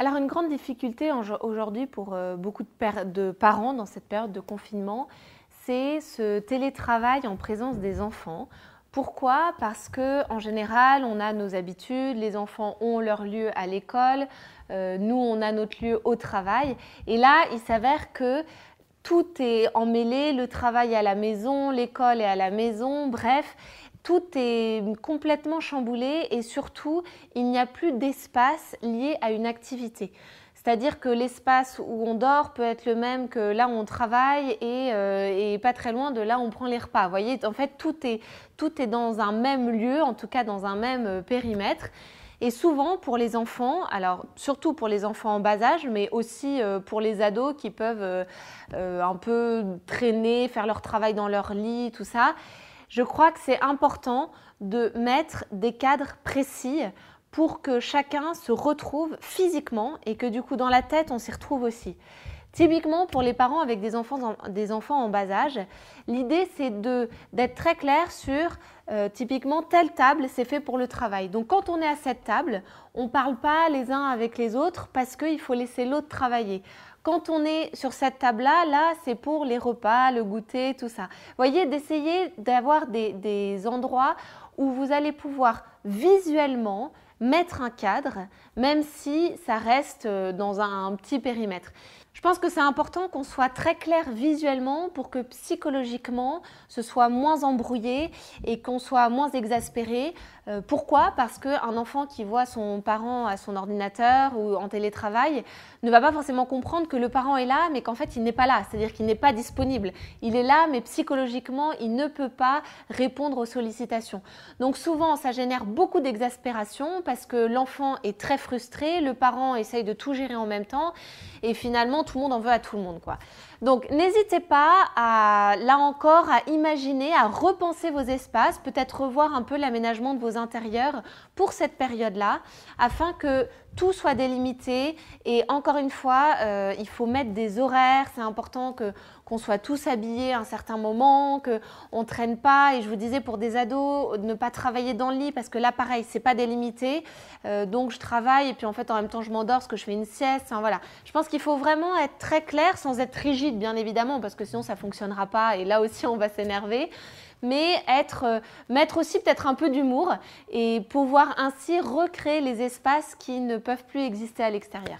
Alors une grande difficulté aujourd'hui pour beaucoup de parents dans cette période de confinement, c'est ce télétravail en présence des enfants. Pourquoi? Parce qu'en général, on a nos habitudes, les enfants ont leur lieu à l'école, nous on a notre lieu au travail. Et là, il s'avère que tout est emmêlé, le travail à la maison, l'école est à la maison, bref, tout est complètement chamboulé et surtout, il n'y a plus d'espace lié à une activité. C'est-à-dire que l'espace où on dort peut être le même que là où on travaille et pas très loin de là où on prend les repas. Vous voyez, en fait, tout est dans un même lieu, en tout cas dans un même périmètre. Et souvent pour les enfants, alors surtout pour les enfants en bas âge, mais aussi pour les ados qui peuvent un peu traîner, faire leur travail dans leur lit, tout ça, je crois que c'est important de mettre des cadres précis pour que chacun se retrouve physiquement et que du coup dans la tête on s'y retrouve aussi. Typiquement pour les parents avec des enfants en bas âge, l'idée c'est d'être très clair sur typiquement telle table c'est fait pour le travail. Donc quand on est à cette table, on ne parle pas les uns avec les autres parce qu'il faut laisser l'autre travailler. Quand on est sur cette table-là, là c'est pour les repas, le goûter, tout ça. Vous voyez, d'essayer d'avoir des endroits où vous allez pouvoir visuellement mettre un cadre, même si ça reste dans un petit périmètre. Je pense que c'est important qu'on soit très clair visuellement pour que psychologiquement ce soit moins embrouillé et qu'on soit moins exaspéré. Pourquoi? Parce qu'un enfant qui voit son parent à son ordinateur ou en télétravail ne va pas forcément comprendre que le parent est là mais qu'en fait il n'est pas là, c'est-à-dire qu'il n'est pas disponible. Il est là mais psychologiquement il ne peut pas répondre aux sollicitations. Donc souvent ça génère beaucoup d'exaspération parce que l'enfant est très frustré, le parent essaye de tout gérer en même temps et finalement tout le monde en veut à tout le monde, quoi. Donc n'hésitez pas là encore à imaginer, à repenser vos espaces, peut-être revoir un peu l'aménagement de vos intérieurs pour cette période-là afin que tout soit délimité et encore une fois, il faut mettre des horaires, c'est important qu'on soit tous habillés à un certain moment, qu'on ne traîne pas et je vous disais pour des ados, ne pas travailler dans le lit parce que là pareil, c'est pas délimité, donc je travaille et puis en fait en même temps je m'endors parce que je fais une sieste, enfin, voilà. Je pense qu'il faut vraiment être très clair sans être rigide bien évidemment parce que sinon ça ne fonctionnera pas et là aussi on va s'énerver. Mais mettre aussi peut-être un peu d'humour et pouvoir ainsi recréer les espaces qui ne peuvent plus exister à l'extérieur.